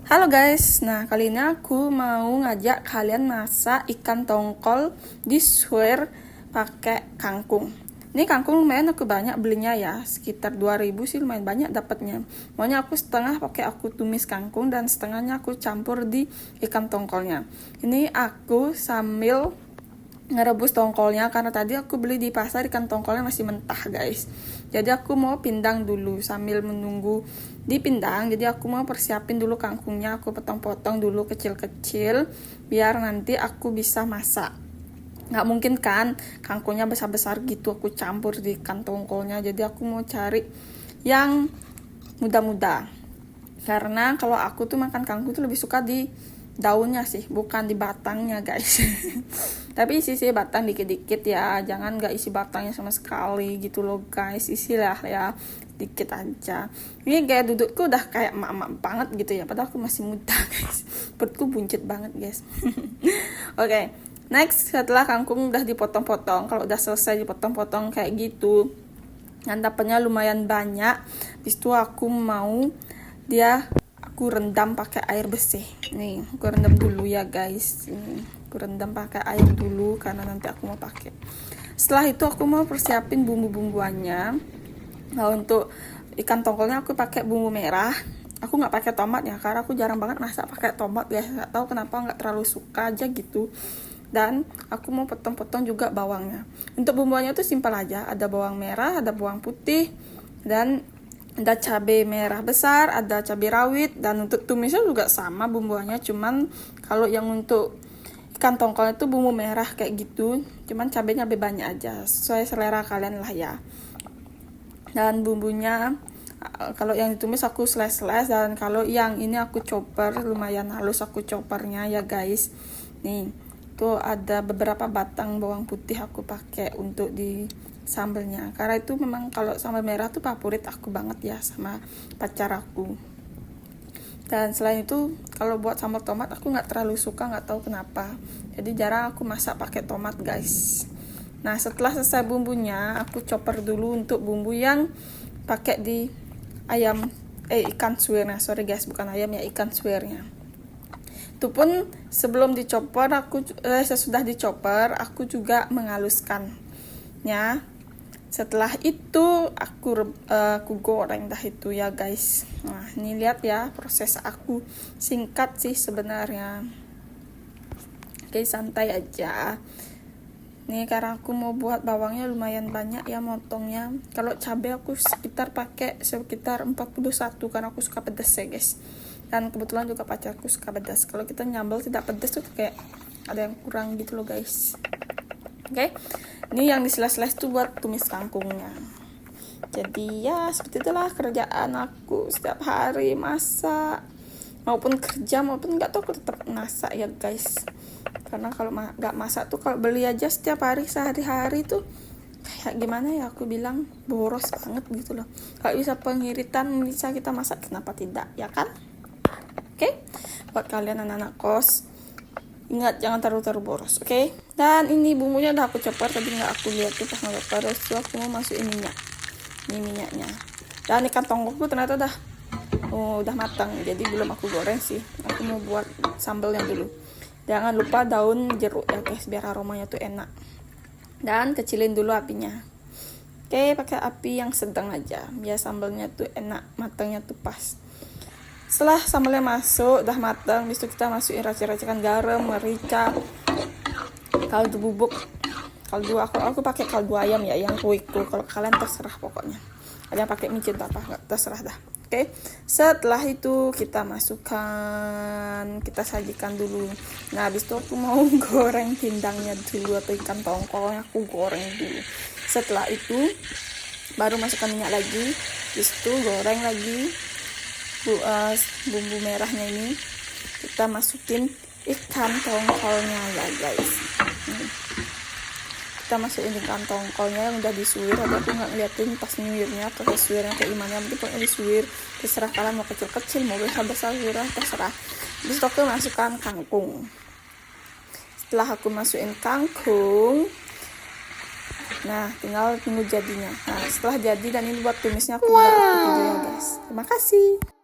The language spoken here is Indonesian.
Halo guys, nah kali ini aku mau ngajak kalian masak ikan tongkol di suwir pakai kangkung. Ini kangkung lumayan aku banyak belinya ya, sekitar 2000 sih lumayan banyak dapatnya. Maunya aku setengah pakai aku tumis kangkung dan setengahnya aku campur di ikan tongkolnya. Ini aku sambil ngerebus tongkolnya karena tadi aku beli di pasar ikan tongkolnya masih mentah guys. Jadi aku mau pindang dulu sambil menunggu dipindang. Jadi aku mau persiapin dulu kangkungnya, aku potong-potong dulu kecil-kecil biar nanti aku bisa masak. Nggak mungkin kan kangkungnya besar-besar gitu aku campur di ikan tongkolnya. Jadi aku mau cari yang muda-muda. Karena kalau aku tuh makan kangkung tuh lebih suka di daunnya sih, bukan di batangnya guys. Tapi isi batang dikit-dikit ya, jangan nggak isi batangnya sama sekali gitu loh guys, isilah ya dikit aja. Ini kayak dudukku udah kayak emak-emak banget gitu ya, padahal aku masih muda guys, perutku buncit banget guys. Oke, next setelah kangkung udah dipotong-potong, kalau udah selesai dipotong-potong kayak gitu yang dapatnya lumayan banyak, habis itu aku mau aku rendam pakai air bersih. Nih, aku rendam dulu ya guys. Aku rendam pakai air dulu karena nanti aku mau pakai. Setelah itu aku mau persiapin bumbu-bumbuannya. Nah, untuk ikan tongkolnya aku pakai bumbu merah. Aku nggak pakai tomat ya, karena aku jarang banget masak pakai tomat ya. Nggak tahu kenapa, nggak terlalu suka aja gitu. Dan aku mau potong-potong juga bawangnya. Untuk bumbuannya tuh simpel aja. Ada bawang merah, ada bawang putih, dan ada cabai merah besar, ada cabai rawit, dan untuk tumisnya juga sama bumbuannya, cuman kalau yang untuk ikan tongkol itu bumbu merah kayak gitu, cuman cabainya lebih banyak aja, sesuai selera kalian lah ya. Dan bumbunya kalau yang ditumis aku slice-slice, dan kalau yang ini aku chopper, lumayan halus aku choppernya ya guys. Nih, tuh ada beberapa batang bawang putih aku pakai untuk di sambelnya, karena itu memang kalau sambal merah tuh favorit aku banget ya sama pacar aku. Dan selain itu kalau buat sambal tomat aku nggak terlalu suka, nggak tahu kenapa, jadi jarang aku masak pakai tomat guys. Nah, setelah selesai bumbunya aku chopper dulu untuk bumbu yang pakai di ikan suwirnya. Sorry guys, bukan ayam ya, ikan suwirnya. Itu pun sebelum dicopper sesudah dicopper aku juga menghaluskannya. Setelah itu aku goreng dah itu ya guys. Nah, ini lihat ya proses aku, singkat sih sebenarnya. Oke, santai aja. Nih, karena aku mau buat bawangnya lumayan banyak ya motongnya. Kalau cabai aku pakai sekitar 41 karena aku suka pedas ya guys. Dan kebetulan juga pacarku suka pedas. Kalau kita nyambel tidak pedas tuh kayak ada yang kurang gitu loh guys. Oke, ini yang di-slice tuh buat tumis kangkungnya. Jadi ya seperti itulah kerjaan aku setiap hari, masak maupun kerja maupun nggak tahu, aku tetap masak ya guys. Karena kalau nggak masak tuh, kalau beli aja setiap hari sehari-hari tuh kayak gimana ya, aku bilang boros banget gitu loh. Kalau bisa pengiritan bisa kita masak, kenapa tidak ya kan? Oke, buat kalian anak-anak kos, ingat jangan terlalu boros, oke? Dan ini bumbunya udah aku chopper, tadi nggak aku lihat tuh pas nge-chopper. Terus tuh aku mau masukin minyak. Ini minyaknya. Dan ikan tongkolku ternyata udah matang, jadi belum aku goreng sih. Aku mau buat sambelnya dulu. Jangan lupa daun jeruk ya guys, biar aromanya tuh enak. Dan kecilin dulu apinya. Oke, pakai api yang sedang aja biar sambelnya tuh enak, matangnya tuh pas. Setelah sambalnya masuk, udah matang, habis itu kita masukin racik-racikan garam, merica, kaldu bubuk. Kaldu aku pakai kaldu ayam ya, yang kuik-kuik. Kalau kalian terserah pokoknya. Ada yang pakai micin atau apa, nggak terserah dah. Oke. Setelah itu kita masukkan, kita sajikan dulu. Nah, habis itu aku mau goreng pindangnya dulu atau ikan tongkolnya aku goreng dulu. Setelah itu baru masukkan minyak lagi, habis itu goreng lagi. Bumbu merahnya ini kita masukin ikan tongkolnya ya guys. Kita masukin ikan tongkolnya yang udah disuir. Tapi aku nggak ngeliatin pas nyuirnya, proses suirnya kayak gimana. Nanti pokoknya disuir, terserah kalian mau kecil-kecil mau besar-besar, terserah. Terus aku masukkan kangkung. Setelah aku masukin kangkung, nah tinggal tunggu jadinya. Nah, setelah jadi dan ini buat tumisnya aku udah video ya guys. Terima kasih.